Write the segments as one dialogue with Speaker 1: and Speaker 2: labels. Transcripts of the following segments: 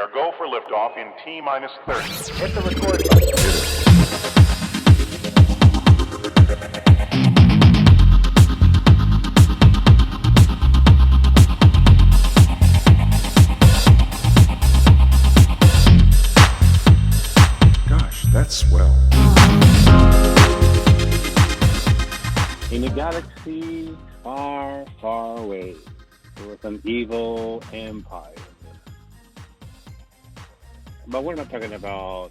Speaker 1: are go for liftoff in T-minus 30.
Speaker 2: Hit the record button.
Speaker 3: That's swell.
Speaker 4: In a galaxy far, far away, there was an evil empire. But we're not talking about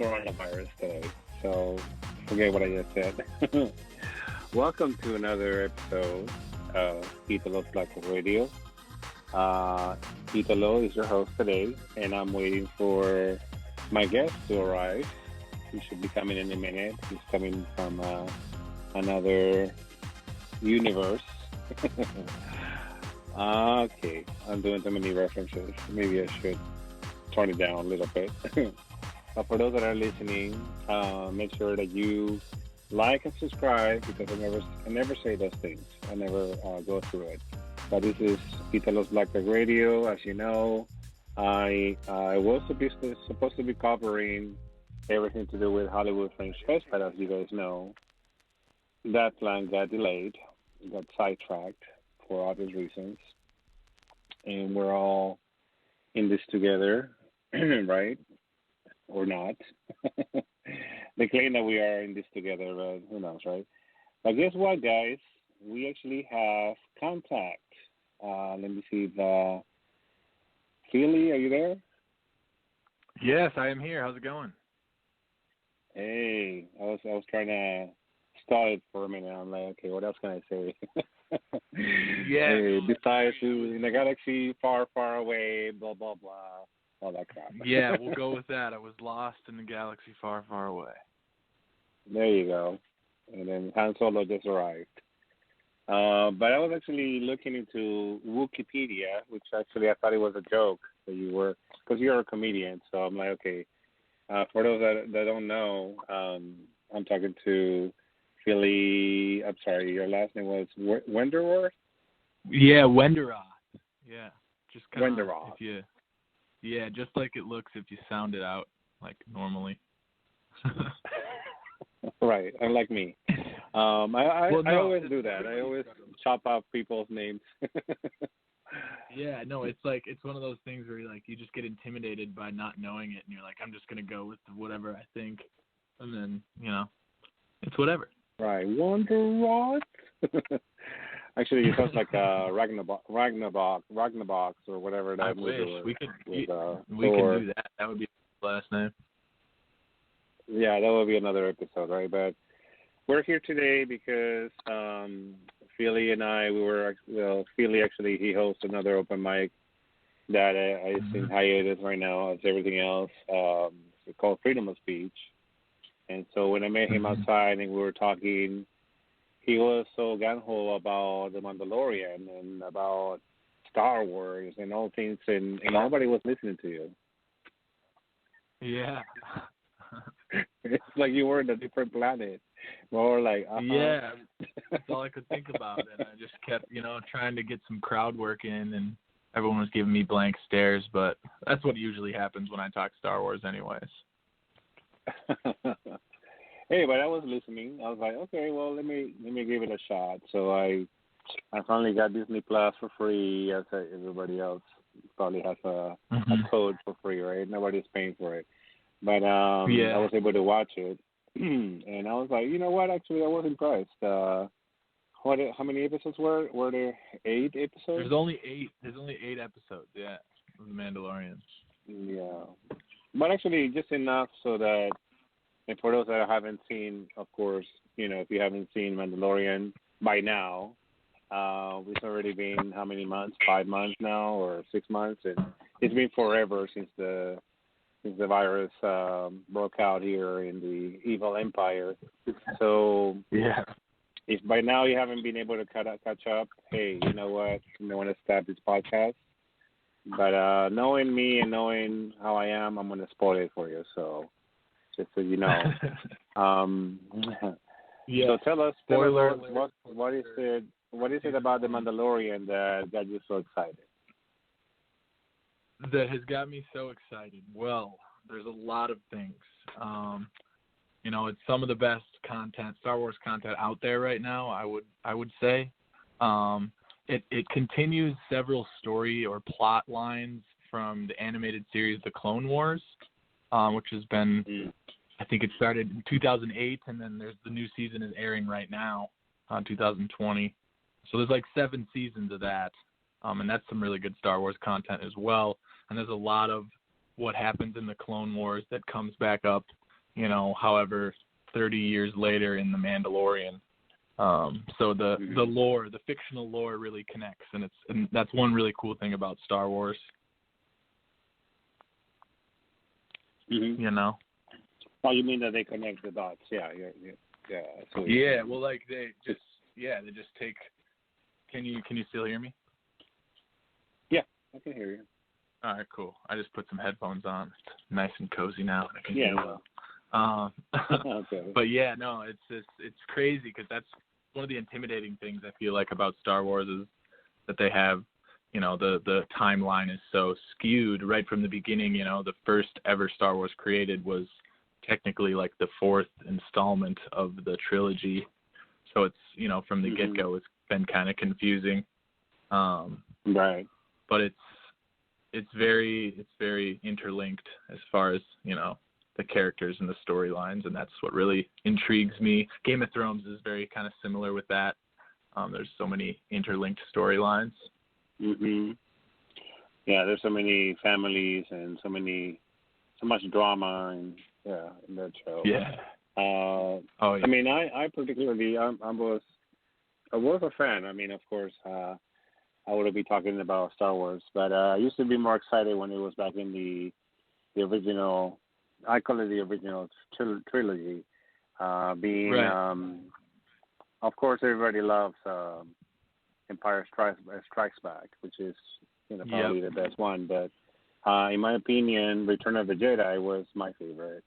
Speaker 4: coronavirus today, so forget what I just said. Welcome to another episode of Italo's Black Radio. Italo is your host today, and I'm waiting for my guest to arrive. He should be coming in a minute. He's coming from another universe. Okay, I'm doing too many references. Maybe I should turn it down a little bit. But for those that are listening, make sure that you like and subscribe, because I never say those things. I never go through it. But this is Italo's Black Radio, as you know. I was supposed to be covering everything to do with Hollywood Fringe Fest, but as you guys know, that plan got delayed, got sidetracked for obvious reasons, and we're all in this together, right? Or not. They claim that we are in this together, but who knows, right? But guess what, guys? We actually have contact. Let me see if... Philly, are you there?
Speaker 5: Yes, I am here. How's it going?
Speaker 4: Hey, I was trying to stall it for a minute. I'm like, okay, what else can I say?
Speaker 5: Yeah.
Speaker 4: Hey, besides, in a galaxy far, far away, blah, blah, blah, all that crap.
Speaker 5: Yeah, we'll go with that. I was lost in the galaxy far, far away.
Speaker 4: There you go. And then Han Solo just arrived. But I was actually looking into Wikipedia, which actually I thought it was a joke that you were, because you're a comedian. So I'm like, okay. For those that don't know, I'm talking to Philly. I'm sorry, your last name was Wenderoth?
Speaker 5: Yeah, Wenderoth. Yeah, just kind
Speaker 4: Wenderoth.
Speaker 5: Yeah, just like it looks if you sound it out like normally.
Speaker 4: Right, unlike me. I always do that. I always chop off people's names.
Speaker 5: Yeah, no, it's like it's one of those things where you just get intimidated by not knowing it, and you're like, I'm just gonna go with whatever I think, and then it's whatever.
Speaker 4: Right, Wonderroth. Actually, it sounds like Ragnarok or whatever that
Speaker 5: I
Speaker 4: movie
Speaker 5: wish
Speaker 4: was.
Speaker 5: we could
Speaker 4: Thor.
Speaker 5: do that. That would be the last name.
Speaker 4: Yeah, that will be another episode, right? But we're here today because Philly and I, Philly actually, he hosts another open mic that is in hiatus right now, as everything else. It's called Freedom of Speech. And so when I met him outside and we were talking, he was so gung-ho about The Mandalorian and about Star Wars and all things, and nobody was listening to you.
Speaker 5: Yeah.
Speaker 4: It's like you were in a different planet. More like,
Speaker 5: Yeah, that's all I could think about, and I just kept, trying to get some crowd work in, and everyone was giving me blank stares, but that's what usually happens when I talk Star Wars anyways.
Speaker 4: Hey, but I was listening. I was like, okay, well, let me give it a shot. So I finally got Disney Plus for free, as everybody else probably has a code for free, right? Nobody's paying for it. But I was able to watch it, and I was like, you know what? Actually, I was impressed. How many episodes were there? 8 episodes?
Speaker 5: There's only 8 episodes. Yeah, of The Mandalorian.
Speaker 4: Yeah, but actually, just enough so that, and for those that haven't seen, of course, if you haven't seen Mandalorian by now, it's already been how many months? 5 months now, or 6 months, and it's been forever since the virus broke out here in the evil empire. So
Speaker 5: yeah,
Speaker 4: if by now you haven't been able to catch up, hey, you know what? I want to stop this podcast. But knowing me and knowing how I am, I'm going to spoil it for you. So just so you know.
Speaker 5: Yeah.
Speaker 4: So tell us
Speaker 5: Spoiler
Speaker 4: what is it about The Mandalorian that got you so excited?
Speaker 5: that has got me so excited? Well, there's a lot of things. It's some of the best content, Star Wars content out there right now, I would say. It continues several story or plot lines from the animated series The Clone Wars, which has been, I think it started in 2008, and then there's the new season is airing right now, 2020. So there's like 7 seasons of that, and that's some really good Star Wars content as well. And there's a lot of what happens in the Clone Wars that comes back up, however, 30 years later in The Mandalorian. So the lore, the fictional lore really connects, and that's one really cool thing about Star Wars.
Speaker 4: Mm-hmm. Oh, you mean that they connect the dots? Yeah.
Speaker 5: Yeah, well, like they just take. Can you still hear me?
Speaker 4: Yeah, I can hear you.
Speaker 5: All right, cool. I just put some headphones on. It's nice and cozy now. I can
Speaker 4: hear
Speaker 5: you well.
Speaker 4: Okay.
Speaker 5: But yeah, no, it's crazy because that's one of the intimidating things I feel like about Star Wars is that they have, the timeline is so skewed right from the beginning. The first ever Star Wars created was technically like the 4th installment of the trilogy. So it's, from the get-go, it's been kind of confusing.
Speaker 4: Right.
Speaker 5: But it's very interlinked as far as, the characters and the storylines, and that's what really intrigues me. Game of Thrones is very kind of similar with that. There's so many interlinked storylines.
Speaker 4: Mhm. Yeah, there's so many families and so much drama in that show.
Speaker 5: Yeah.
Speaker 4: Yeah. I mean, I particularly I was a fan. I mean, of course, I would be talking about Star Wars, but I used to be more excited when it was back in the original. I call it the original trilogy. Being,
Speaker 5: right.
Speaker 4: Of course, everybody loves Empire Strikes Back, which is probably the best one. But in my opinion, Return of the Jedi was my favorite.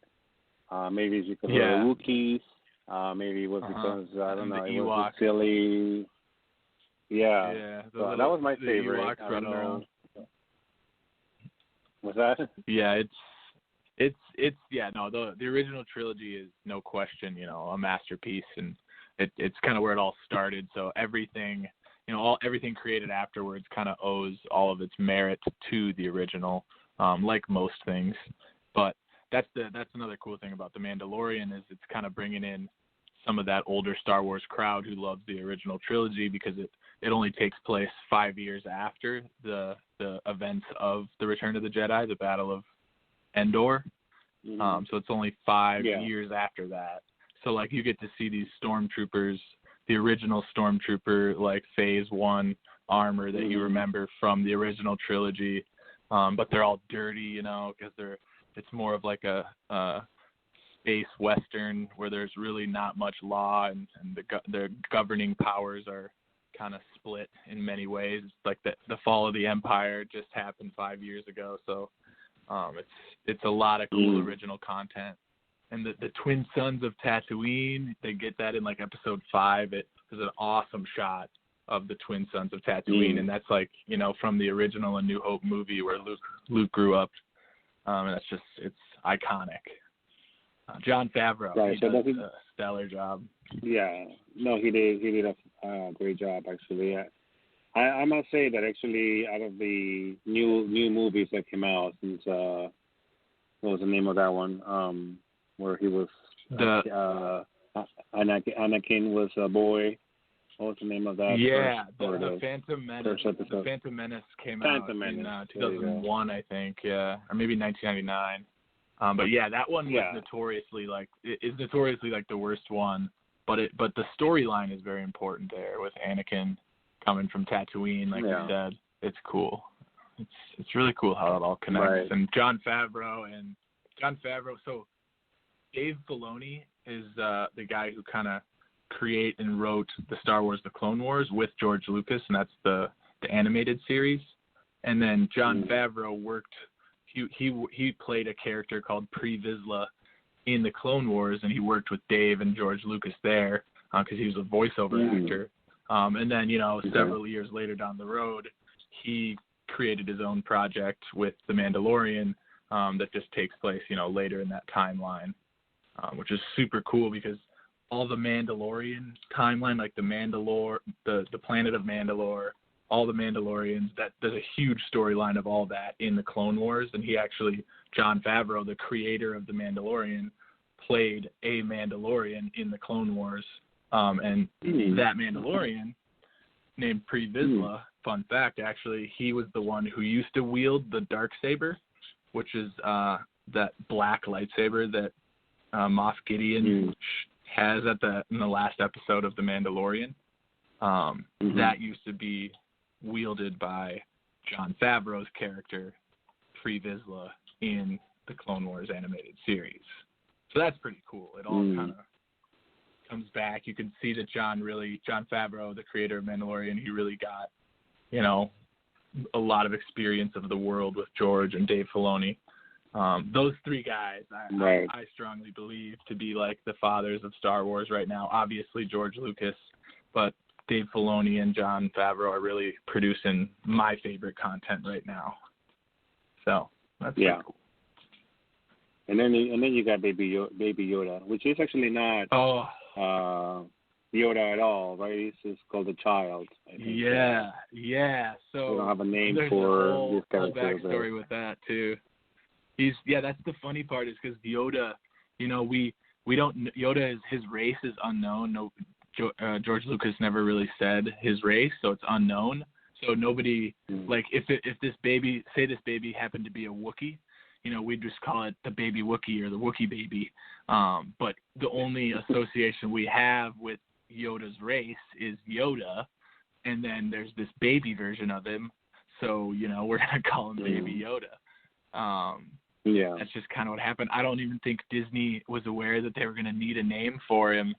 Speaker 4: Maybe it's because of the Wookiees. Maybe it was because I don't know. It was silly. Yeah.
Speaker 5: Yeah.
Speaker 4: So that was my favorite. I don't know. Was that?
Speaker 5: Yeah, the original trilogy is no question, a masterpiece, and it's kind of where it all started. So everything, everything created afterwards kind of owes all of its merit to the original, like most things. But that's another cool thing about The Mandalorian is it's kind of bringing in some of that older Star Wars crowd who loves the original trilogy because it only takes place 5 years after the events of the Return of the Jedi, the Battle of Endor. So it's only 5 years after that. So like you get to see these stormtroopers, the original stormtrooper like Phase 1 armor that you remember from the original trilogy, but they're all dirty, because it's more of like a space western where there's really not much law and the governing powers are kind of split in many ways. Like the fall of the Empire just happened 5 years ago, so it's a lot of cool original content. And the twin sons of Tatooine, they get that in like episode 5. It is an awesome shot of the twin sons of Tatooine, and that's like from the original A New Hope movie where Luke grew up, and it's iconic. Jon Favreau,
Speaker 4: right,
Speaker 5: he does a stellar job.
Speaker 4: Yeah, no, he did a great job actually. I must say that actually out of the new movies that came out since what was the name of that one? Where he was Anakin was a boy. What was the name of that?
Speaker 5: Yeah, the Phantom Menace. The Phantom Menace came out in 2001, I think. Yeah, or maybe 1999. But yeah, that one was notoriously like the worst one. But the storyline is very important there with Anakin coming from Tatooine, like you said. It's cool. It's really cool how it all connects. Right. And Jon Favreau. So Dave Filoni is the guy who kind of create and wrote the Star Wars: The Clone Wars with George Lucas, and that's the animated series. And then Jon Favreau worked. He played a character called Pre Vizsla in the Clone Wars, and he worked with Dave and George Lucas there because he was a voiceover actor. And then several years later down the road, he created his own project with The Mandalorian that just takes place, later in that timeline, which is super cool because all the Mandalorian timeline, like the planet of Mandalore, all the Mandalorians, there's a huge storyline of all that in the Clone Wars, and Jon Favreau, the creator of The Mandalorian, played a Mandalorian in the Clone Wars, and that Mandalorian, named Pre Vizsla, fun fact, actually, he was the one who used to wield the Darksaber, which is that black lightsaber that Moff Gideon has in the last episode of The Mandalorian. That used to be wielded by Jon Favreau's character, Pre Vizsla, in the Clone Wars animated series. So that's pretty cool. It all kind of comes back. You can see that Jon Favreau, the creator of Mandalorian, he really got, a lot of experience of the world with George and Dave Filoni. Those three guys, I strongly believe to be like the fathers of Star Wars right now. Obviously George Lucas, but Dave Filoni and Jon Favreau are really producing my favorite content right now. So that's pretty cool.
Speaker 4: And then you got Baby Yoda, which is actually not Yoda at all, right? It's called a child.
Speaker 5: Yeah. So
Speaker 4: we don't have a name
Speaker 5: there's
Speaker 4: for
Speaker 5: a whole
Speaker 4: this character.
Speaker 5: Backstory with that too. That's the funny part is because Yoda, we don't. Yoda his race is unknown. No, George Lucas never really said his race, so it's unknown. So nobody like if this baby happened to be a Wookiee, we'd just call it the baby Wookiee or the Wookiee baby. But the only association we have with Yoda's race is Yoda, and then there's this baby version of him. So we're gonna call him Baby Yoda. That's just kind of what happened. I don't even think Disney was aware that they were gonna need a name for him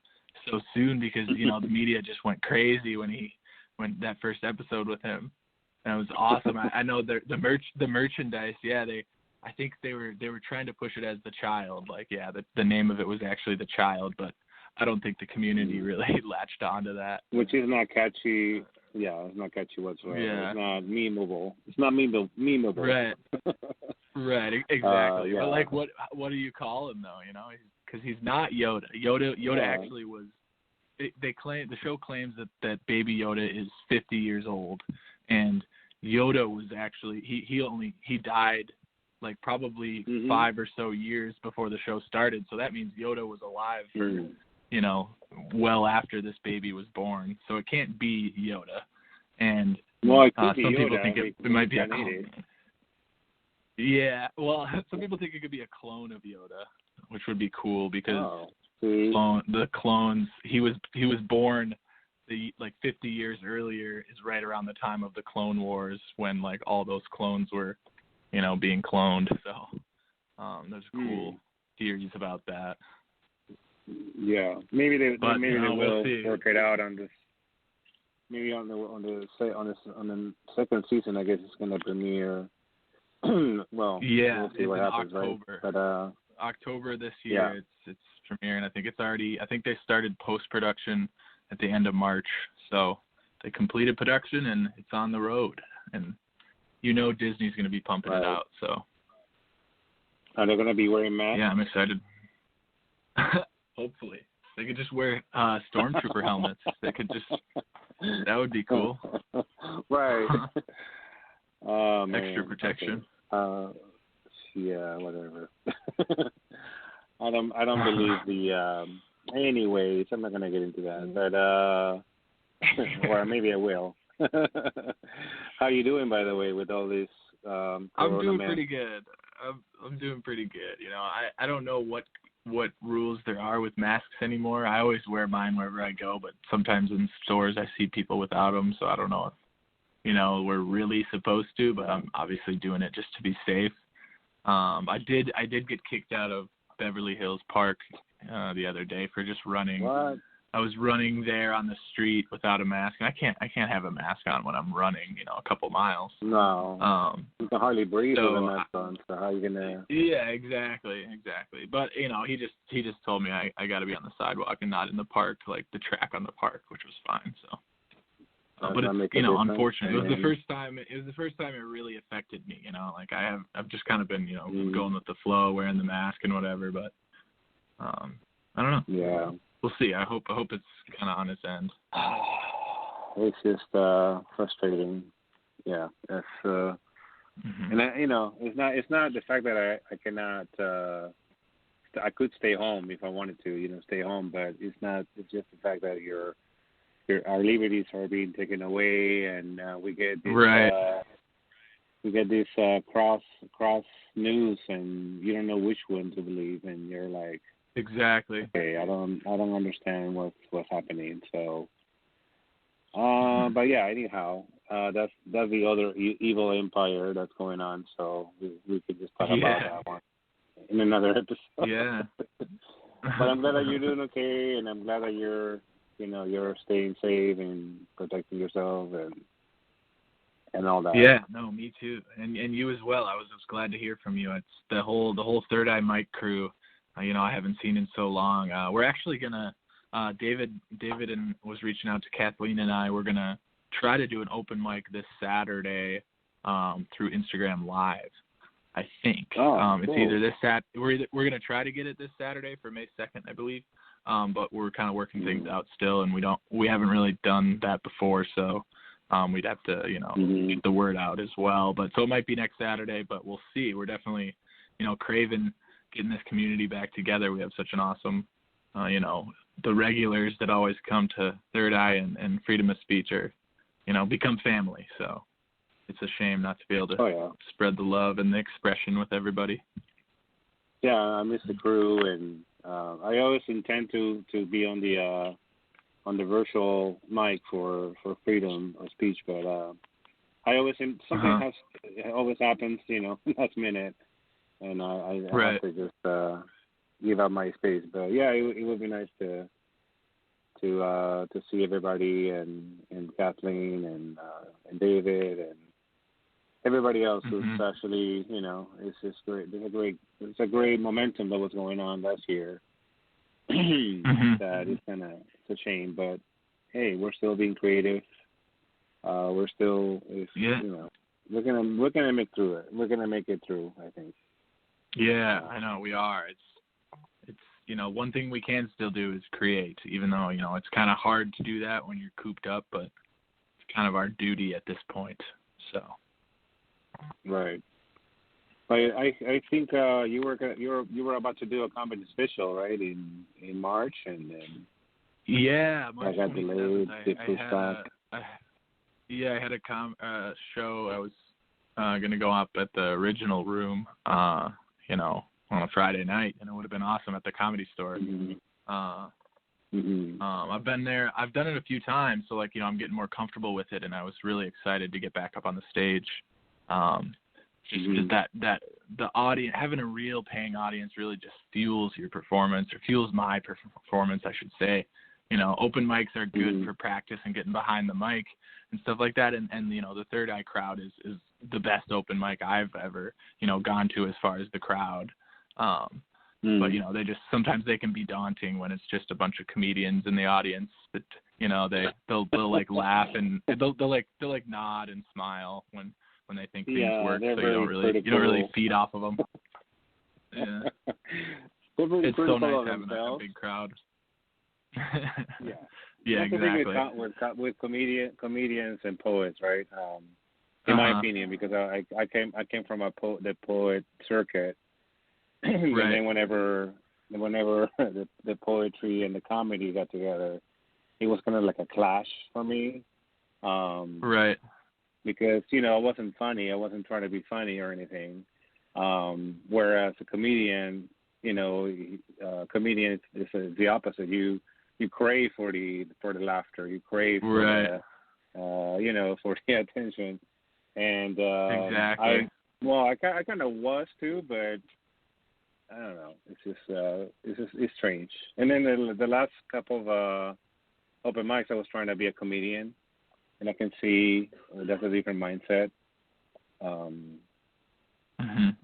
Speaker 5: so soon because the media just went crazy when that first episode with him, and it was awesome. I know the merchandise. I think they were trying to push it as the child. The name of it was actually the child, but I don't think the community really latched onto that.
Speaker 4: Which is not catchy. Yeah, it's not catchy whatsoever. Yeah. It's not memeable. It's not memeable.
Speaker 5: Right. Right. Exactly. But what do you call him though? Because he's not Yoda. Yoda actually was. The show claims that Baby Yoda is 50 years old, and Yoda was actually he died like probably 5 or so years before the show started. So that means Yoda was alive for well after this baby was born. So it can't be Yoda. And some people think it might be a clone. Yeah, well, some people think it could be a clone of Yoda, which would be cool because the clones he was born 50 years earlier is right around the time of the Clone Wars when like all those clones were being cloned. So there's cool theories about that.
Speaker 4: Yeah, maybe they will
Speaker 5: we'll
Speaker 4: work it out on this. Maybe on the second season, I guess it's going to premiere. We'll see what happens,
Speaker 5: October.
Speaker 4: Right? But
Speaker 5: October this year, it's premiering. I think they started post production at the end of March, so they completed production and it's on the road. And Disney's going to be pumping it out. So
Speaker 4: are they going to be wearing masks?
Speaker 5: Yeah, I'm excited. Hopefully, they could just wear stormtrooper helmets. That would be cool.
Speaker 4: Right.
Speaker 5: Extra protection.
Speaker 4: Okay. Yeah, whatever. I don't believe the. Anyways, I'm not gonna get into that, but or maybe I will. How you doing, by the way, with all this?
Speaker 5: I'm doing pretty good. I'm doing pretty good. I don't know what rules there are with masks anymore. I always wear mine wherever I go, but sometimes in stores I see people without them, so I don't know if we're really supposed to, but I'm obviously doing it just to be safe. I did get kicked out of Beverly Hills Park the other day for just running.
Speaker 4: What?
Speaker 5: I was running there on the street without a mask, and I can't have a mask on when I'm running, a couple miles.
Speaker 4: No. You can hardly breathe with a mask on. So how are you gonna?
Speaker 5: Yeah, exactly. But he just told me I got to be on the sidewalk and not in the park, like the track on the park, which was fine. So But
Speaker 4: that
Speaker 5: it's,
Speaker 4: make a
Speaker 5: you know,
Speaker 4: difference?
Speaker 5: unfortunate. It was
Speaker 4: And
Speaker 5: the first time. It was the first time it really affected me. You know, like I've just kind of been, you know, going with the flow, wearing the mask and whatever. But I don't know.
Speaker 4: yeah,
Speaker 5: We'll see. I hope it's kind of on its end.
Speaker 4: it's just frustrating. Yeah, that's and you know, it's not the fact that I cannot. I could stay home if I wanted to, you know, stay home, but it's not. It's just the fact that our liberties are being taken away, and we get this cross news, and you don't know which one to believe, and you're like,
Speaker 5: exactly.
Speaker 4: okay, I don't understand what's happening. So, but yeah, anyhow, that's the other evil empire that's going on. So we could just talk about that one in another episode.
Speaker 5: Yeah.
Speaker 4: But I'm glad that you're doing okay, and I'm glad that you're staying safe and protecting yourself and all that.
Speaker 5: Yeah, no, me too, and you as well. I was just glad to hear from you. It's the whole Third Eye Mike crew. You know, I haven't seen in so long. We're actually gonna David was reaching out to Kathleen and I. We're gonna try to do an open mic this Saturday through Instagram Live. I think it's
Speaker 4: cool.
Speaker 5: either this we're gonna try to get it this Saturday for May 2nd, I believe. But we're kind of working things out still, and we haven't really done that before, so we'd have to, you know, get the word out as well. But so it might be next Saturday, but we'll see. We're definitely, you know, craving getting this community back together. We have such an awesome, you know, the regulars that always come to Third Eye and Freedom of Speech are, you know, become family. So it's a shame not to be able to spread the love and the expression with everybody.
Speaker 4: Yeah, I miss the crew, and I always intend to be on the virtual mic for freedom of speech, but I always something always happens, you know, last minute, and I have to just give up my space. But yeah, it would be nice to see everybody and Kathleen and David and everybody else who's actually, you know, it's just great. It's a great momentum that was going on last year. That is it's a shame, but hey, we're still being creative. We're still, you know, we're gonna make through it. We're gonna make it through, I think.
Speaker 5: Yeah, I know we are. It's you know, one thing we can still do is create, even though, you know, it's kind of hard to do that when you're cooped up, but it's kind of our duty at this point. So. Right.
Speaker 4: But I think you were about to do a comedy special, right, in March, and then
Speaker 5: March
Speaker 4: got delayed.
Speaker 5: I had a show. I was gonna go up at the Original Room, you know, on a Friday night, and it would have been awesome at the Comedy Store. I've been there. I've done it a few times, so like, you know, I'm getting more comfortable with it, and I was really excited to get back up on the stage. Just that the audience, having a real paying audience, really just fuels your performance, or fuels my performance, I should say. You know, open mics are good for practice and getting behind the mic and stuff like that. And you know, the Third Eye crowd is the best open mic I've ever, you know, gone to as far as the crowd. But you know, sometimes they can be daunting when it's just a bunch of comedians in the audience that, you know, they'll like laugh and they'll nod and smile when they think things work, so you don't really feed off of them. Yeah. It's so nice having a big crowd. Yeah, exactly.
Speaker 4: With comedians and poets, right? In my opinion, because I came from the poet circuit, and then whenever the poetry and the comedy got together, it was kind of like a clash for me.
Speaker 5: Right.
Speaker 4: Because, you know, I wasn't funny. I wasn't trying to be funny or anything. Whereas a comedian, you know, comedian is the opposite. You crave for the laughter. You crave for the, you know, for the attention. And
Speaker 5: exactly.
Speaker 4: I kind of was too, but I don't know. It's strange. And then the last couple of open mics, I was trying to be a comedian. And I can see that's a different mindset.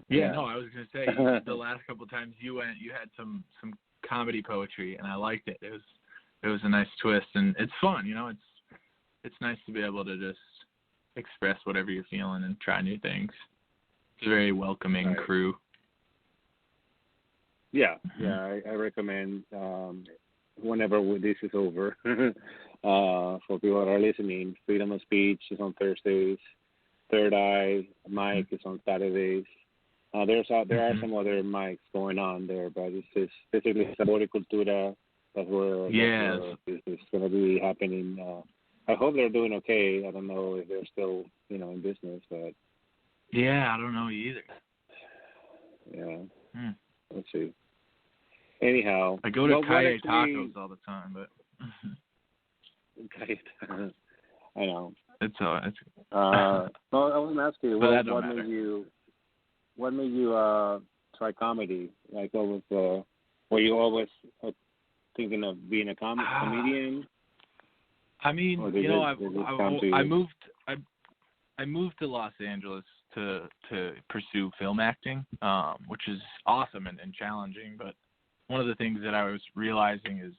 Speaker 5: Yeah, no, I was gonna say the last couple of times you went, you had some comedy poetry, and I liked it. It was a nice twist, and it's fun. You know, it's nice to be able to just express whatever you're feeling and try new things. It's a very welcoming crew.
Speaker 4: Yeah, I recommend whenever this is over, for people that are listening, Freedom of Speech is on Thursdays, Third Eye Mike is on Saturdays. There are some other mics going on there, but it's just basically Sabor y Cultura. That's where this is going to be happening. I hope they're doing okay. I don't know if they're still, in business, but
Speaker 5: yeah, I don't know either.
Speaker 4: Yeah, let's see. Anyhow,
Speaker 5: I go to Calle Tacos all the time, but
Speaker 4: I know.
Speaker 5: It's all.
Speaker 4: No, I was going to ask you what made you try comedy? Like, what was were you always thinking of being a comedian?
Speaker 5: I mean, I moved to Los Angeles to pursue film acting, which is awesome and challenging. But one of the things that I was realizing is,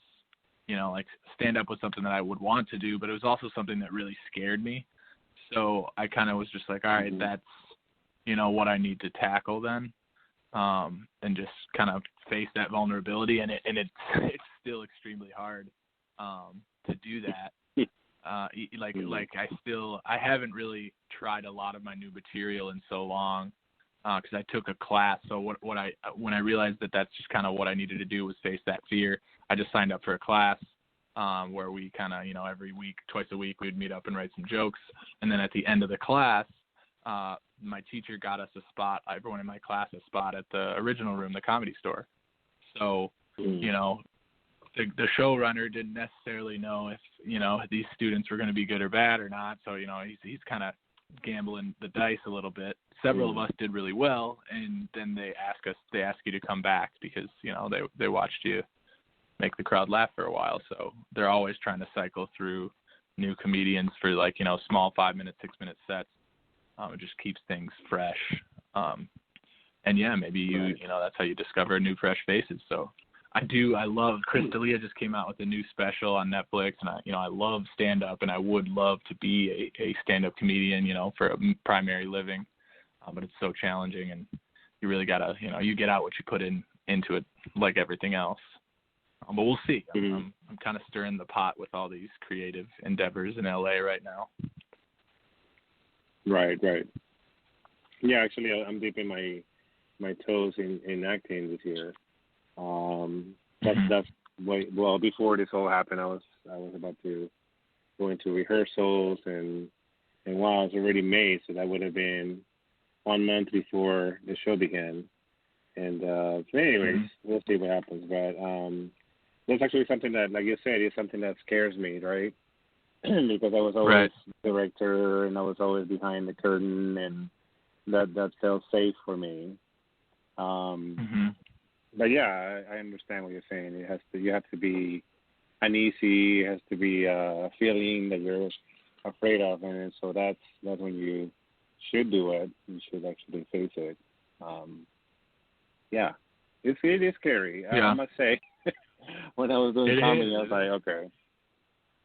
Speaker 5: like stand up was something that I would want to do, but it was also something that really scared me. So I kind of was just like, all right, that's what I need to tackle then, and just kind of face that vulnerability. And it's still extremely hard to do that. I haven't really tried a lot of my new material in so long, because I took a class. So when I realized that that's just kind of what I needed to do was face that fear, I just signed up for a class where we kind of, every week, twice a week, we'd meet up and write some jokes. And then at the end of the class, my teacher got us a spot, everyone in my class, a spot at the Original Room, the Comedy Store. So, the showrunner didn't necessarily know if, these students were going to be good or bad or not. So, he's kind of gambling the dice a little bit. Several of us did really well, and then they ask you to come back because, they watched you make the crowd laugh for a while. So they're always trying to cycle through new comedians for small 5-minute, 6-minute sets. It just keeps things fresh. And yeah, maybe that's how you discover new, fresh faces. So I love Chris D'Elia just came out with a new special on Netflix, and I love stand-up, and I would love to be a stand-up comedian, for a primary living. But it's so challenging, and you really gotta, you get out what you put into it, like everything else. But we'll see. I'm kind of stirring the pot with all these creative endeavors in LA right now.
Speaker 4: Right. Yeah, actually, I'm dipping my toes in acting this year. That's well, before this all happened, I was about to go into rehearsals, and wow, it's already May, so that would have been 1 month before the show began. And so anyways, we'll see what happens. But that's actually something that, like you said, is something that scares me, right? Because I was always director, and I was always behind the curtain, and that felt safe for me. But yeah, I understand what you're saying. You have to be uneasy. It has to be a feeling that you're afraid of, and so that's when you should do it. You should actually face it. Yeah, it is scary.
Speaker 5: Yeah.
Speaker 4: I must say, when I was doing comedy, I was like, okay,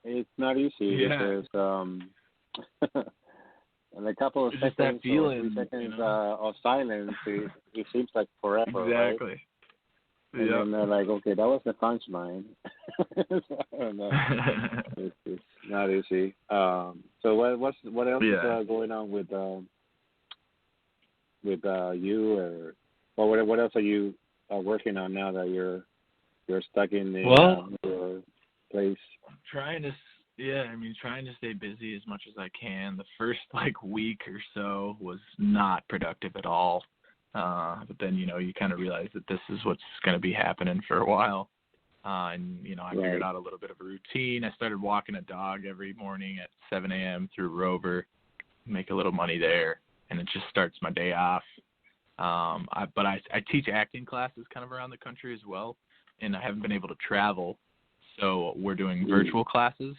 Speaker 4: it's not easy because and a couple of seconds,
Speaker 5: feeling,
Speaker 4: 3 seconds of silence, it seems like forever.
Speaker 5: Exactly.
Speaker 4: Right? And then they're like, okay, that was the punchline. So, I don't know. It's not easy. So what else is going on with you, or what else are you working on now that you're stuck in your place?
Speaker 5: Trying to stay busy as much as I can. The first week or so was not productive at all. But then, you kind of realize that this is what's going to be happening for a while. And, I figured out a little bit of a routine. I started walking a dog every morning at 7 a.m. through Rover, make a little money there, and it just starts my day off. But I teach acting classes kind of around the country as well, and I haven't been able to travel. So we're doing virtual classes.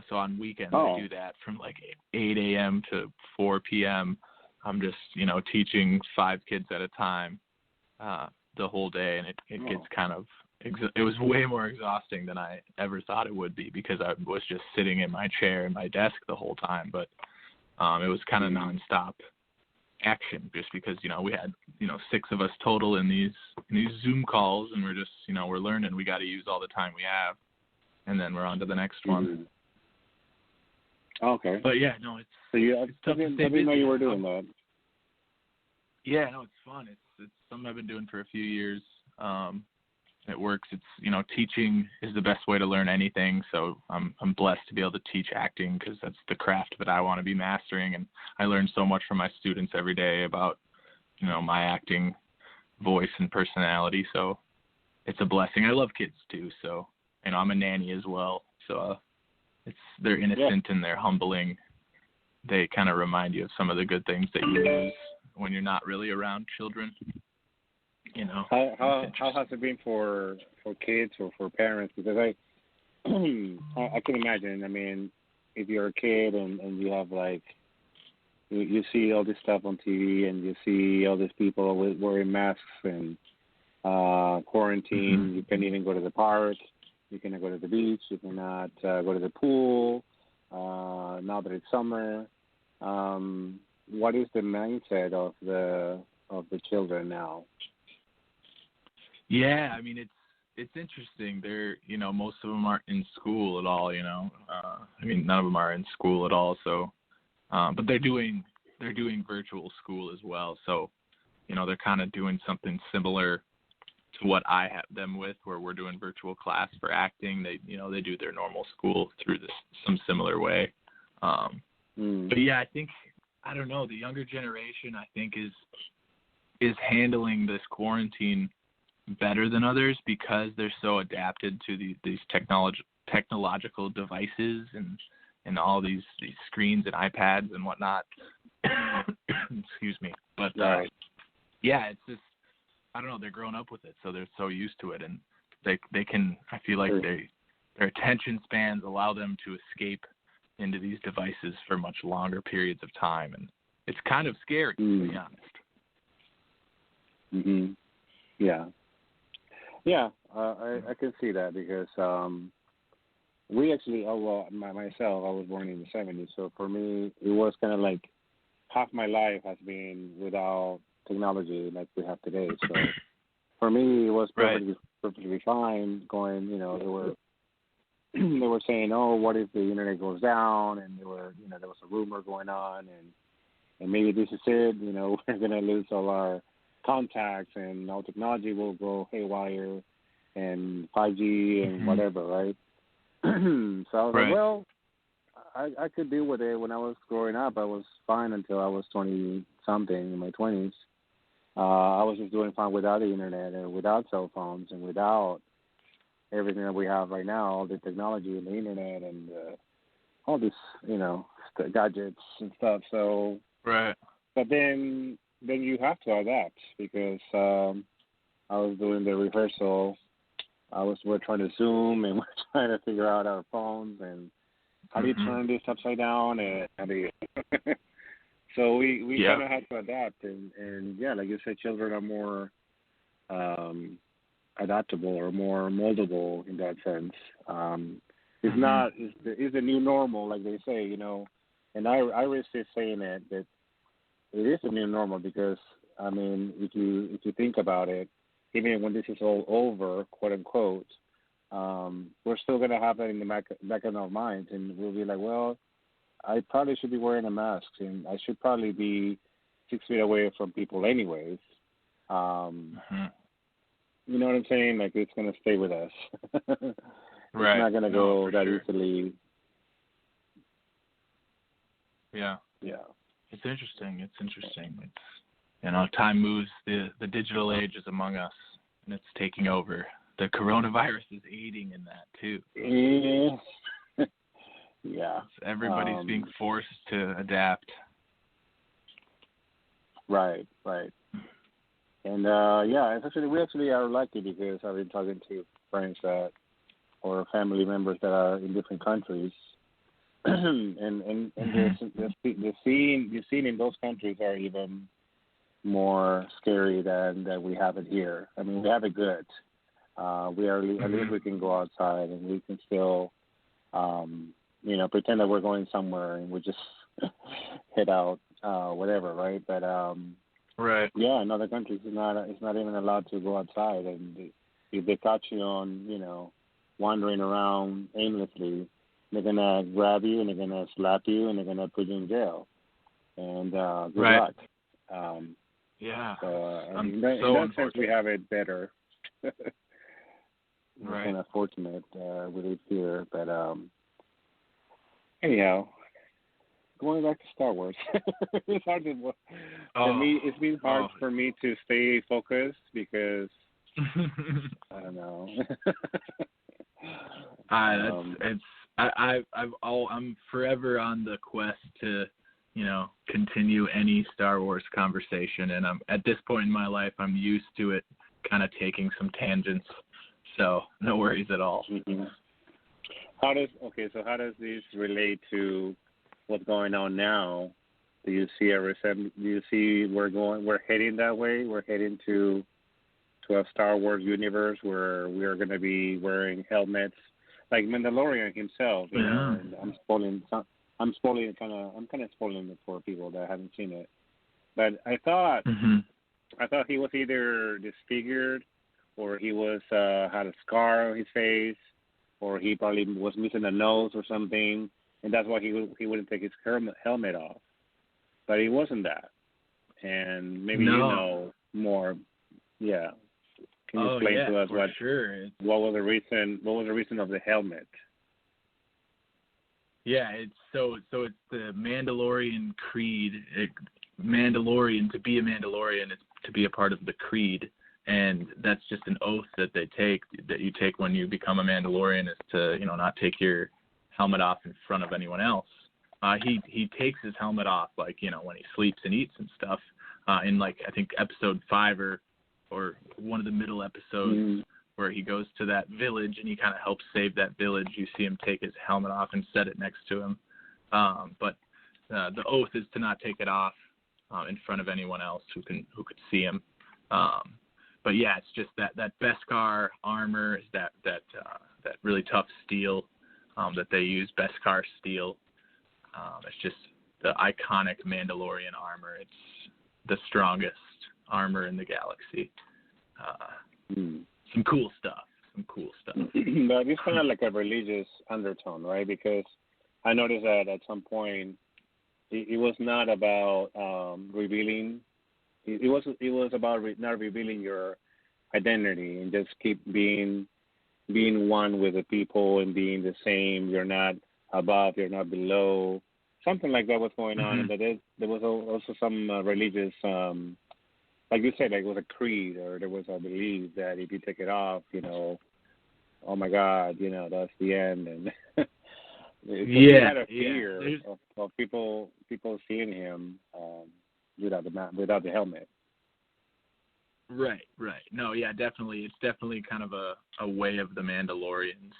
Speaker 5: So on weekends, I do that from 8 a.m. to 4 p.m. I'm just, teaching 5 kids at a time the whole day, and it gets kind of it was way more exhausting than I ever thought it would be because I was just sitting in my chair and my desk the whole time. But it was kind of nonstop action just because, we had, 6 of us total in these Zoom calls, and we're just, we're learning. We got to use all the time we have, and then we're on to the next one.
Speaker 4: Okay.
Speaker 5: But yeah, no, it's tough to stay busy.
Speaker 4: I didn't know you were doing that.
Speaker 5: Yeah, no, it's fun. It's something I've been doing for a few years. It works. It's, teaching is the best way to learn anything. So I'm blessed to be able to teach acting because that's the craft that I want to be mastering. And I learn so much from my students every day about, my acting voice and personality. So it's a blessing. I love kids too. So, I'm a nanny as well. So they're innocent and they're humbling. They kind of remind you of some of the good things that you lose when you're not really around children.
Speaker 4: How has it been for kids or for parents? Because I can imagine. I mean, if you're a kid and you have you see all this stuff on TV and you see all these people wearing masks and quarantine. You can't even go to the park. You cannot go to the beach. You cannot go to the pool. Now that it's summer, what is the mindset of the children now?
Speaker 5: Yeah, I mean it's interesting. They're most of them aren't in school at all. None of them are in school at all. So, but they're doing virtual school as well. So, they're kind of doing something similar to what I have them with, where we're doing virtual class for acting. They they do their normal school through some similar way. But yeah, I don't know. The younger generation I think is handling this quarantine better than others because they're so adapted to these technological devices and all these screens and iPads and whatnot. Excuse me. But yeah, it's just I don't know. They're growing up with it, so they're so used to it, and they can. I feel like their attention spans allow them to escape into these devices for much longer periods of time, and it's kind of scary to be honest.
Speaker 4: Mhm. Yeah. Yeah, I can see that because we actually, myself, I was born in the 70s, so for me, it was kind of like half my life has been without technology like we have today. So for me, it was perfectly fine going, they were saying, oh, what if the internet goes down? And there was a rumor going on, and maybe this is it, we're going to lose all our contacts and all technology will go haywire and 5G and whatever, right? So I was like, well, I could deal with it. When I was growing up, I was fine until I was 20-something, in my 20s. I was just doing fine without the internet and without cell phones and without everything that we have right now, all the technology and the internet and all this, gadgets and stuff. So, but then you have to adapt because I was doing the rehearsal. We're trying to Zoom and we're trying to figure out our phones and how do you turn this upside down and how do you so we kind of had to adapt and yeah, like you said, children are more adaptable or more moldable in that sense. It's the new normal, like they say, and I resist saying it that it is a new normal because I mean if you think about it, even when this is all over, quote unquote, we're still going to have that in the back of our minds, and we'll be like, well, I probably should be wearing a mask, and I should probably be 6 feet away from people anyways. You know what I'm saying? Like, it's going to stay with us. It's not going to go that easily.
Speaker 5: Yeah.
Speaker 4: Yeah.
Speaker 5: It's interesting. It's, time moves. The digital age is among us, and it's taking over. The coronavirus is aiding in that, too.
Speaker 4: Yeah. Yeah.
Speaker 5: So everybody's being forced to adapt.
Speaker 4: Right. And, it's actually, we actually are lucky because I've been talking to friends or family members that are in different countries. and the scene in those countries are even more scary than we have it here. I mean, we have it good, At least we can go outside and we can still, pretend that we're going somewhere and we just head out, whatever, right? But
Speaker 5: Right.
Speaker 4: yeah, in other countries, it's not even allowed to go outside, and if they catch you on, wandering around aimlessly, they're gonna grab you and they're gonna slap you and they're gonna put you in jail. And good
Speaker 5: Right.
Speaker 4: luck.
Speaker 5: Yeah.
Speaker 4: So in
Speaker 5: so
Speaker 4: that sense, we have it better.
Speaker 5: Right.
Speaker 4: Kind of fortunate with it here, but anyhow, going back to Star Wars, it's hard to. For me, it's been hard for me to stay focused because I don't know.
Speaker 5: I'm forever on the quest to, continue any Star Wars conversation, and I'm at this point in my life, I'm used to it kind of taking some tangents, so no worries at all.
Speaker 4: Mm-hmm. How does this relate to what's going on now? Do you see we're heading that way? We're heading to a Star Wars universe where we are going to be wearing helmets, like Mandalorian himself. You know, and I'm spoiling it for people that haven't seen it. But I thought he was either disfigured, or he was had a scar on his face, or he probably was missing a nose or something, and that's why he wouldn't take his helmet off. But it wasn't that, and maybe you know more. Yeah, can you explain to us what was the reason? What was the reason of the helmet?
Speaker 5: Yeah, it's the Mandalorian creed. Mandalorian, to be a Mandalorian is to be a part of the creed, and that's just an oath that you take when you become a Mandalorian, is to not take your helmet off in front of anyone else. He takes his helmet off when he sleeps and eats and stuff. In I think episode 5 or one of the middle episodes where he goes to that village and he kind of helps save that village. You see him take his helmet off and set it next to him. But the oath is to not take it off in front of anyone else who could see him. But yeah, it's just that Beskar armor is that really tough steel that they use, Beskar steel. It's just the iconic Mandalorian armor. It's the strongest armor in the galaxy. Some cool stuff.
Speaker 4: But it's kind of like a religious undertone, right? Because I noticed that at some point it was not about revealing. It was about not revealing your identity and just keep being one with the people and being the same. You're not above, you're not below. Something like that was going on, and there was also some religious, like you said, like it was a creed, or there was a belief that if you take it off, oh my God, that's the end, and you had a fear of people seeing him without the helmet.
Speaker 5: Right. No, yeah, definitely. It's definitely kind of a way of the Mandalorians.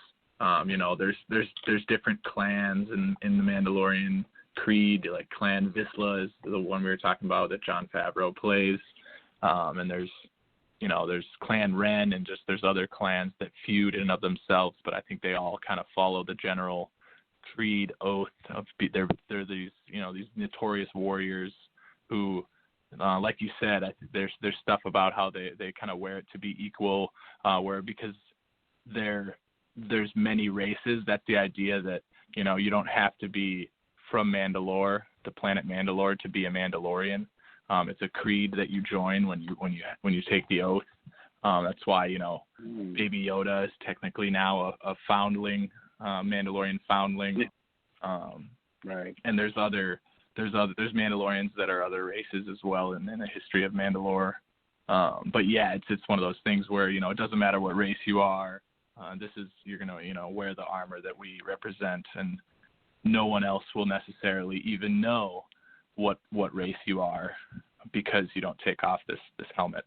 Speaker 5: There's different clans in the Mandalorian creed, like Clan Vizsla is the one we were talking about that Jon Favreau plays. And there's Clan Ren, and just there's other clans that feud in and of themselves, but I think they all kind of follow the general creed oath of they're these these notorious warriors who, like you said, I think there's stuff about how they kind of wear it to be equal, where because there's many races. That's the idea that you don't have to be from Mandalore, the planet Mandalore, to be a Mandalorian. It's a creed that you join when you take the oath. That's why Baby Yoda is technically now a foundling, Mandalorian foundling.
Speaker 4: Right.
Speaker 5: And there's Mandalorians that are other races as well in the history of Mandalore. But yeah, it's one of those things where it doesn't matter what race you are. You're gonna wear the armor that we represent, and no one else will necessarily even know what race you are because you don't take off this helmet,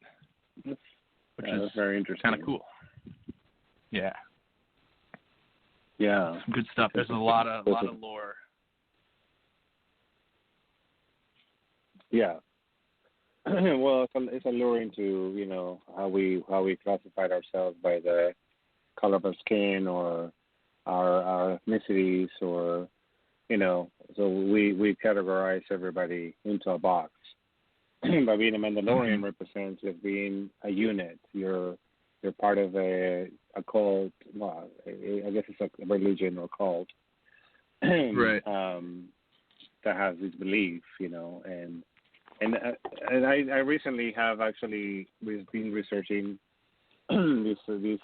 Speaker 5: which is
Speaker 4: very interesting.
Speaker 5: Kind of cool. Yeah.
Speaker 4: Yeah.
Speaker 5: Some good stuff. There's a lot of lore.
Speaker 4: Yeah. well, it's alluring to how we classified ourselves by the color of our skin or our ethnicities or so we categorize everybody into a box. By being a Mandalorian represents as being a unit. You're part of a cult. Well, I guess it's a religion or cult,
Speaker 5: right?
Speaker 4: That has this belief, and I recently have actually been researching this.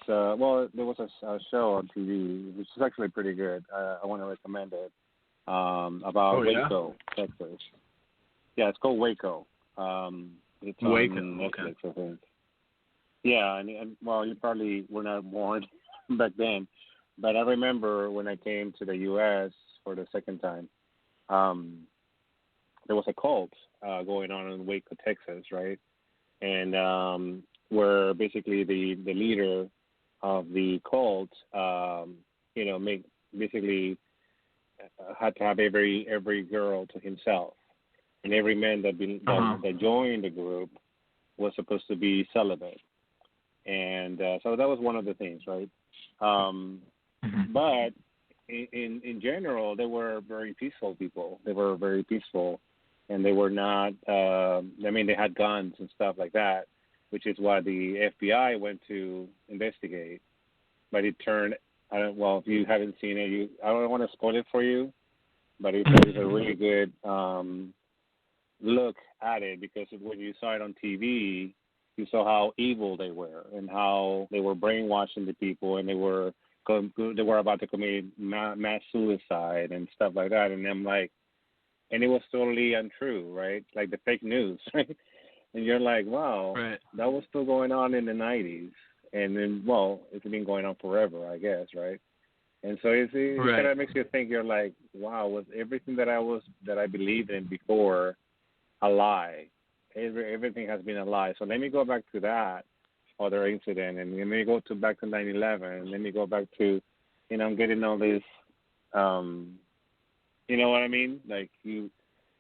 Speaker 4: Well, there was a show on TV which is actually pretty good. I want to recommend it. About Waco, Texas. Yeah, it's called Waco. It's
Speaker 5: Waco,
Speaker 4: on Netflix,
Speaker 5: okay.
Speaker 4: I think. Yeah, and well, you probably were not born back then, but I remember when I came to the U.S. for the second time, there was a cult going on in Waco, Texas, right? And where basically the leader of the cult, basically had to have every girl to himself, and every man that joined the group was supposed to be celibate, and so that was one of the things, right? But in general, they were very peaceful people. They were very peaceful, and they were not. They had guns and stuff like that, which is why the FBI went to investigate. But it turned. Well, if you haven't seen it, I don't want to spoil it for you, but it's a really good look at it, because when you saw it on TV, you saw how evil they were and how they were brainwashing the people, and they were about to commit mass suicide and stuff like that. And I'm like, and it was totally untrue, right? Like the fake news, right? And you're like, wow, right. That was still going on in the 90s. And then, well, it's been going on forever, I guess, right? And so it kind of makes you think. You're like, wow, was everything that I believed in before a lie? Everything has been a lie. So let me go back to that other incident, and let me go back to 9/11, and let me go back to, I'm getting all this, you know what I mean? Like you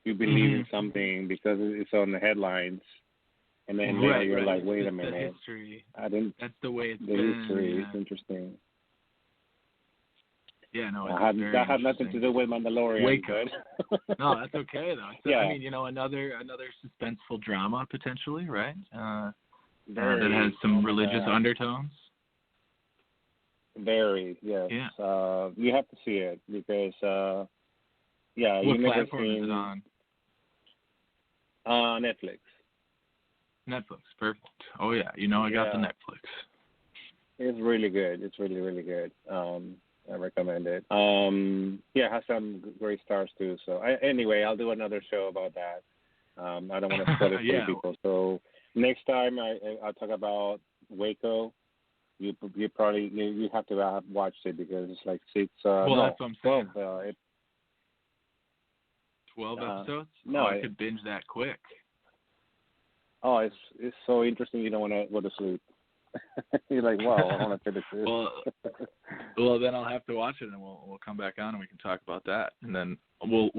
Speaker 4: believe in something because it's on the headlines. And then you're like, wait a minute.
Speaker 5: The history. That's the way it's
Speaker 4: been. The history is interesting.
Speaker 5: Yeah, no,
Speaker 4: that had nothing to do with Mandalorian.
Speaker 5: Waco. No, that's okay though. So, yeah. I mean, another suspenseful drama potentially, right? That has some religious undertones.
Speaker 4: Very, yes. Yeah. You have to see it because,
Speaker 5: what
Speaker 4: you never
Speaker 5: platform
Speaker 4: seen
Speaker 5: is it on?
Speaker 4: Netflix.
Speaker 5: Netflix, perfect. Oh yeah, I got the Netflix.
Speaker 4: It's really good. It's really, really good. I recommend it. It has some great stars too. So anyway, I'll do another show about that. I don't want to spoil it for people. So next time I'll talk about Waco. You probably you have to have watched it because it's like 6.
Speaker 5: That's what I'm saying.
Speaker 4: 12
Speaker 5: episodes.
Speaker 4: No,
Speaker 5: I could binge that quick.
Speaker 4: Oh, it's so interesting. You don't want to go to sleep. You're like, wow, I want to finish this.
Speaker 5: Well, then I'll have to watch it, and we'll come back on and we can talk about that. And then we'll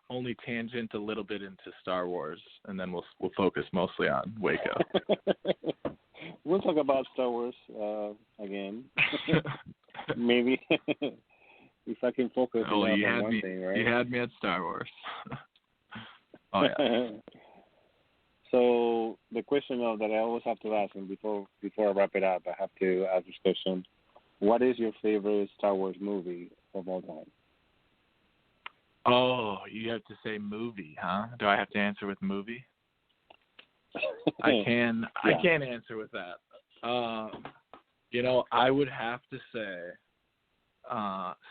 Speaker 5: only tangent a little bit into Star Wars, and then we'll focus mostly on Waco.
Speaker 4: We'll talk about Star Wars again. Maybe if I can focus on one thing, right?
Speaker 5: You had me at Star Wars. Oh yeah.
Speaker 4: So the question that I always have to ask, and before I wrap it up, I have to ask this question: what is your favorite Star Wars movie of all time?
Speaker 5: Oh, you have to say movie, huh? Do I have to answer with movie? I can't answer with that. I would have to say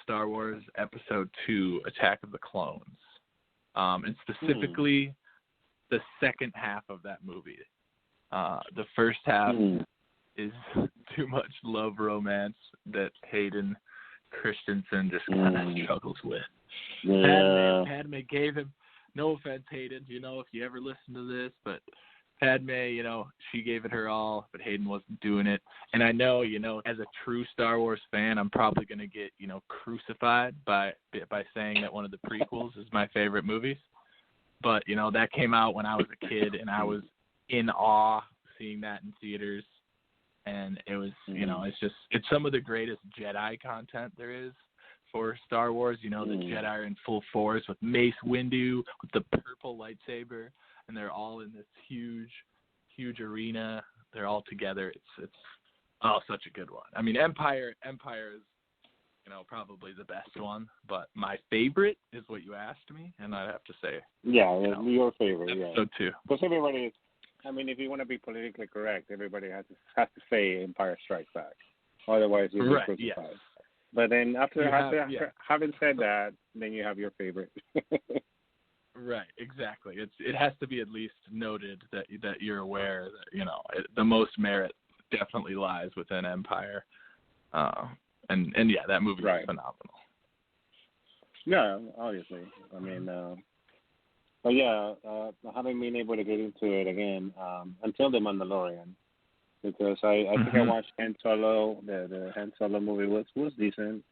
Speaker 5: Star Wars Episode 2, Attack of the Clones, and specifically. The second half of that movie. The first half is too much love romance that Hayden Christensen just kind of struggles with.
Speaker 4: Yeah.
Speaker 5: Padme gave him, no offense, Hayden, if you ever listen to this, but Padme, she gave it her all, but Hayden wasn't doing it. And I know, as a true Star Wars fan, I'm probably going to get, crucified by saying that one of the prequels is my favorite movies. but that came out when I was a kid, and I was in awe seeing that in theaters. And it was, it's some of the greatest Jedi content there is for Star Wars. The Jedi are in full force with Mace Windu with the purple lightsaber, and they're all in this huge arena. They're all together. It's such a good one. I mean, Empire is, probably the best one, but my favorite is what you asked me, and I'd have to say,
Speaker 4: your favorite,
Speaker 5: so too.
Speaker 4: Because everybody is. I mean, if you want to be politically correct, everybody has to say Empire Strikes Back. Otherwise, you'll be crucified. Yes. But then after having said that, then you have your favorite.
Speaker 5: Right, exactly. It has to be at least noted that you're aware that the most merit definitely lies within Empire, and that movie is phenomenal. Yeah,
Speaker 4: obviously. I mean. But I haven't been able to get into it again until The Mandalorian, because I think I watched Han Solo. The Han Solo movie was decent.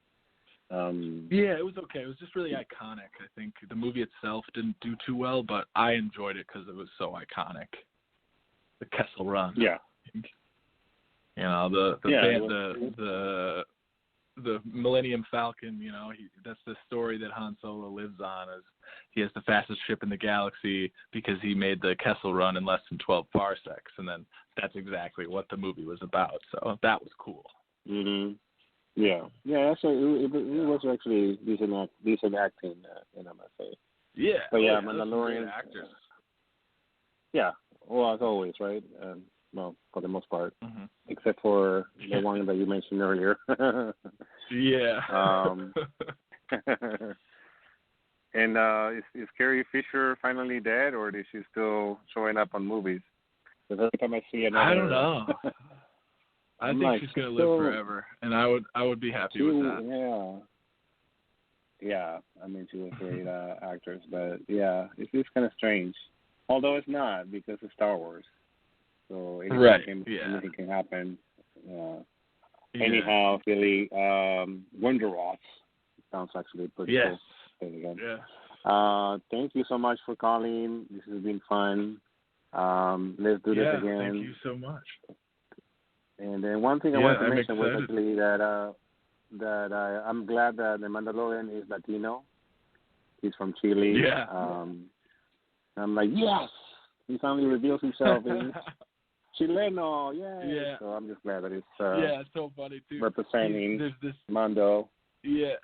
Speaker 5: It was okay. It was just really iconic. I think the movie itself didn't do too well, but I enjoyed it because it was so iconic. The Kessel Run.
Speaker 4: Yeah.
Speaker 5: The Millennium Falcon, that's the story that Han Solo lives on, is he has the fastest ship in the galaxy because he made the Kessel Run in less than 12 parsecs, and then that's exactly what the movie was about. So that was cool.
Speaker 4: Mhm. Yeah. So it was actually decent acting, I must say.
Speaker 5: Yeah.
Speaker 4: But Mandalorian
Speaker 5: actors.
Speaker 4: Yeah. Well, as always, right? Well, for the most part, except for the one that you mentioned earlier. And is Carrie Fisher finally dead, or is she still showing up on movies? Because every time I see another,
Speaker 5: I don't know. I think she's gonna live forever, and I would be happy with that.
Speaker 4: Yeah. I mean, she was a great actress, but it's kind of strange. Although it's not, because it's Star Wars. So anything can happen. Anyhow, Philly Wenderoth sounds actually pretty cool. Again.
Speaker 5: Yeah.
Speaker 4: Thank you so much for calling. This has been fun. Let's do this again.
Speaker 5: Thank you so much.
Speaker 4: And then one thing I wanted to mention was actually that I'm glad that the Mandalorian is Latino. He's from Chile.
Speaker 5: Yeah.
Speaker 4: I'm like, yes, he finally reveals himself. Chileno, yeah. So I'm just glad that it's
Speaker 5: it's so funny too.
Speaker 4: Representing
Speaker 5: this
Speaker 4: Mando.
Speaker 5: Yeah,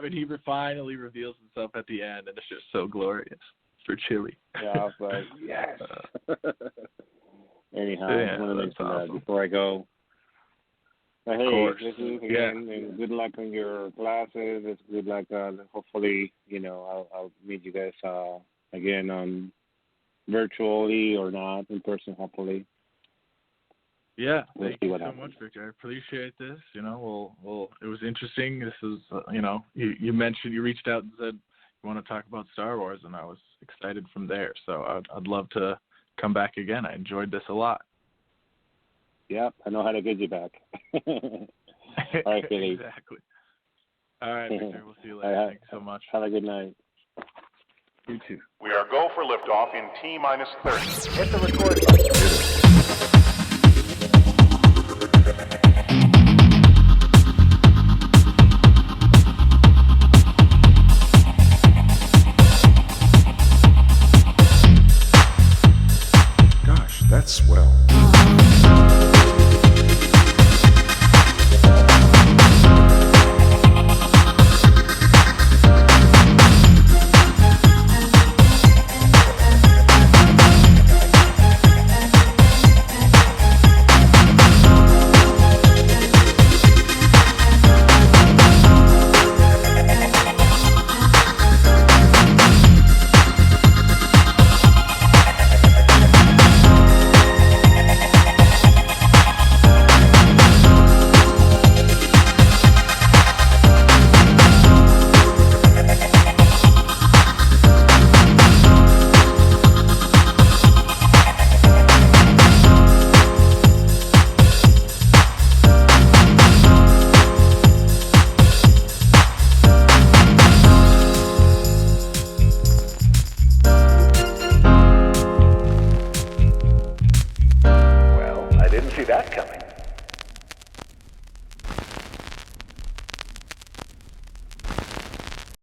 Speaker 5: but he finally reveals himself at the end, and it's just so glorious for Chile.
Speaker 4: Yeah, I was like, yes. Anyhow, I want to mention that before I go. But hey, this is again, and good luck on your classes. It's good luck. Hopefully, I'll meet you guys again on virtually or not, in person, hopefully.
Speaker 5: Yeah, thank you so much, Victor. I appreciate this. It was interesting. This is, you mentioned, you reached out and said you want to talk about Star Wars, and I was excited from there. So I'd love to come back again. I enjoyed this a lot.
Speaker 4: Yep, I know how to get you back. All right, Philly.
Speaker 5: Exactly. All right, Victor. We'll see you later. Thanks so much.
Speaker 4: Have a good night.
Speaker 5: You too.
Speaker 1: We are go for liftoff in T-minus 30.
Speaker 2: Hit the record button.